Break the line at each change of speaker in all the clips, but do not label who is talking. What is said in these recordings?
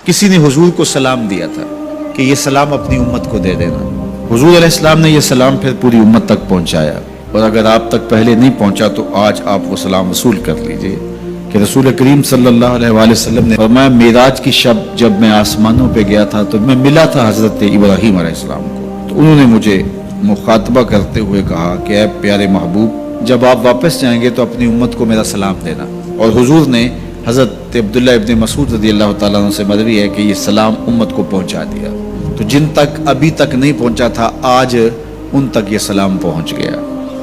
کسی نے حضور کو سلام دیا تھا کہ یہ سلام اپنی امت کو دے دینا. حضور علیہ السلام نے یہ سلام پھر پوری امت تک پہنچایا، اور اگر آپ تک پہلے نہیں پہنچا تو آج آپ وہ سلام وصول کر لیجئے کہ رسول کریم صلی اللہ علیہ وآلہ وسلم نے فرمایا معراج کی شب جب میں آسمانوں پہ گیا تھا تو میں ملا تھا حضرت ابراہیم علیہ السلام کو، تو انہوں نے مجھے مخاطبہ کرتے ہوئے کہا کہ اے پیارے محبوب، جب آپ واپس جائیں گے تو اپنی امت کو میرا سلام دینا. اور حضور نے حضرت عبداللہ ابن مسعود رضی اللہ تعالیٰ عنہ سے مروی ہے کہ یہ سلام امت کو پہنچا دیا. تو جن تک ابھی تک نہیں پہنچا تھا آج ان تک یہ سلام پہنچ گیا.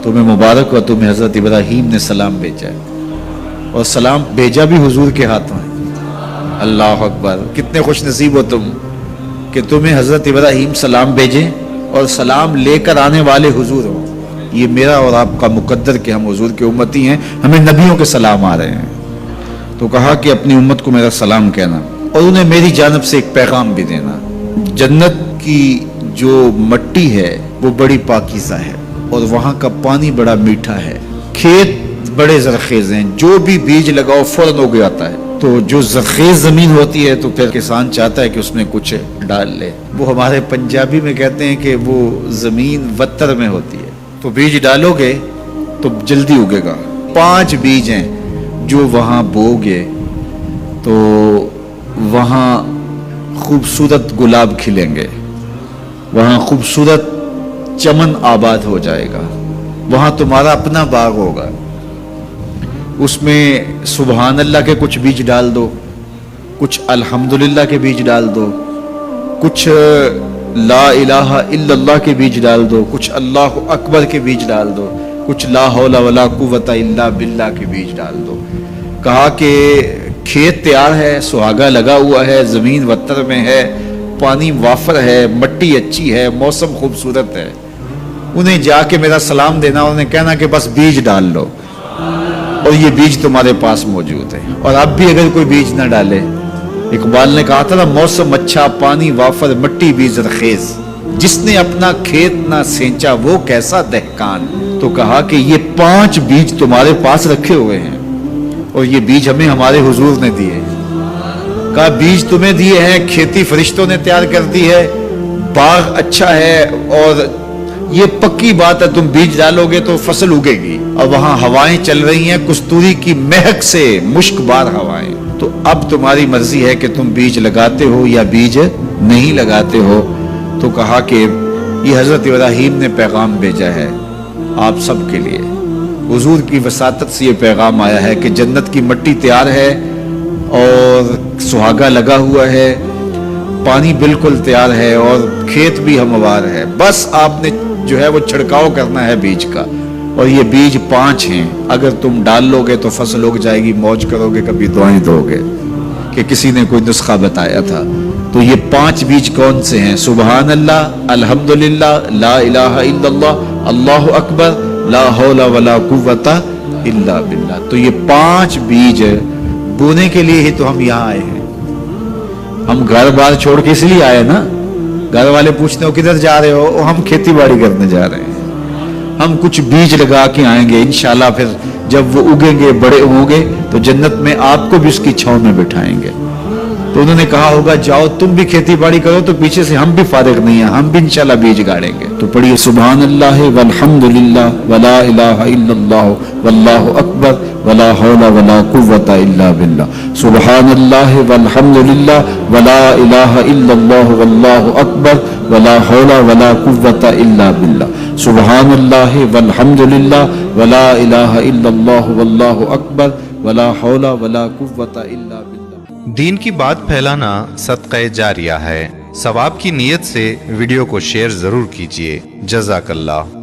تمہیں مبارک ہو، تمہیں حضرت ابراہیم نے سلام بھیجا ہے، اور سلام بھیجا بھی حضور کے ہاتھوں ہے. اللہ اکبر، کتنے خوش نصیب ہو تم کہ تمہیں حضرت ابراہیم سلام بھیجیں اور سلام لے کر آنے والے حضور ہو. یہ میرا اور آپ کا مقدر کہ ہم حضور کے امتی ہیں، ہمیں نبیوں کے سلام آ رہے ہیں. تو کہا کہ اپنی امت کو میرا سلام کہنا اور انہیں میری جانب سے ایک پیغام بھی دینا. جنت کی جو مٹی ہے وہ بڑی پاکیزہ ہے، اور وہاں کا پانی بڑا میٹھا ہے. کھیت بڑے زرخیز ہیں، جو بھی بیج لگاؤ فوراً اگ جاتا ہے. تو جو زرخیز زمین ہوتی ہے تو پھر کسان چاہتا ہے کہ اس میں کچھ ڈال لے. وہ ہمارے پنجابی میں کہتے ہیں کہ وہ زمین وتر میں ہوتی ہے، تو بیج ڈالو گے تو جلدی اگے گا. 5 بیج ہیں جو وہاں بوگے تو وہاں خوبصورت گلاب کھلیں گے، وہاں خوبصورت چمن آباد ہو جائے گا، وہاں تمہارا اپنا باغ ہوگا. اس میں سبحان اللہ کے کچھ بیج ڈال دو، کچھ الحمدللہ کے بیج ڈال دو، کچھ لا الہ الا اللہ کے بیج ڈال دو، کچھ اللہ اکبر کے بیج ڈال دو، کچھ لا حول ولا قوت الا باللہ کے بیج ڈال دو. کہا کہ کھیت تیار ہے، سہاگا لگا ہوا ہے، زمین وتر میں ہے، پانی وافر ہے، مٹی اچھی ہے، موسم خوبصورت ہے. انہیں جا کے میرا سلام دینا، انہیں کہنا کہ بس بیج ڈال لو، اور یہ بیج تمہارے پاس موجود ہے. اور اب بھی اگر کوئی بیج نہ ڈالے، اقبال نے کہا تھا نا، موسم اچھا، پانی وافر، مٹی بھی زرخیز، جس نے اپنا کھیت نہ سینچا وہ کیسا دہقان. تو کہا کہ یہ 5 بیج تمہارے پاس رکھے ہوئے ہیں، اور یہ بیج ہمیں ہمارے حضور نے دیے. کہا بیج تمہیں دیے ہیں، کھیتی فرشتوں نے تیار کر دی ہے، باغ اچھا ہے، اور یہ پکی بات ہے تم بیج ڈالو گے تو فصل اگے گی. اور وہاں ہوائیں چل رہی ہیں کستوری کی مہک سے، مشک بار ہوائیں. تو اب تمہاری مرضی ہے کہ تم بیج لگاتے ہو یا بیج نہیں لگاتے ہو. تو کہا کہ یہ حضرت ابراہیم نے پیغام بھیجا ہے آپ سب کے لیے. حضور کی وساطت سے یہ پیغام آیا ہے کہ جنت کی مٹی تیار ہے اور سہاگا لگا ہوا ہے، پانی بالکل تیار ہے، اور کھیت بھی ہموار ہے. بس آپ نے جو ہے وہ چھڑکاؤ کرنا ہے بیج کا. اور یہ بیج 5 ہیں، اگر تم ڈال لو گے تو فصل اگ جائے گی، موج کرو گے، کبھی دعائیں دو گے. کہ کسی نے کوئی نسخہ بتایا تھا. تو یہ 5 بیج کون سے ہیں؟ سبحان اللہ، الحمدللہ، لا الہ الا اللہ، اللہ اکبر، لا حول ولا قوت الا باللہ. تو یہ 5 بیج بونے کے لیے ہی تو ہم یہاں آئے ہیں. ہم گھر بار چھوڑ کے اس لیے آئے نا. گھر والے پوچھتے ہو کدھر جا رہے ہو؟ ہم کھیتی باڑی کرنے جا رہے ہیں. ہم کچھ بیج لگا کے آئیں گے انشاءاللہ. پھر جب وہ اگیں گے، بڑے ہوں گے، تو جنت میں آپ کو بھی اس کی چھاؤں میں بٹھائیں گے. تو انہوں نے کہا ہوگا جاؤ تم بھی کھیتی باڑی کرو، تو پیچھے سے ہم بھی فارغ نہیں ہیں، ہم بھی انشاءاللہ بیج گاڑیں گے. تو پڑھیے سبحان اللہ والحمدللہ ولا الہ الا اللہ واللہ اکبر ولا حول ولا قوت الا باللہ. سبحان اللہ والحمدللہ ولا الہ الا اللہ واللہ اکبر ولا حول ولا قوت الا باللہ. سبحان اللہ والحمدللہ ولا الہ الا اللہ واللہ اکبر ولا حول ولا قوت الا باللہ.
دین کی بات پھیلانا صدقہ جاریہ ہے. ثواب کی نیت سے ویڈیو کو شیئر ضرور کیجیے. جزاک اللہ.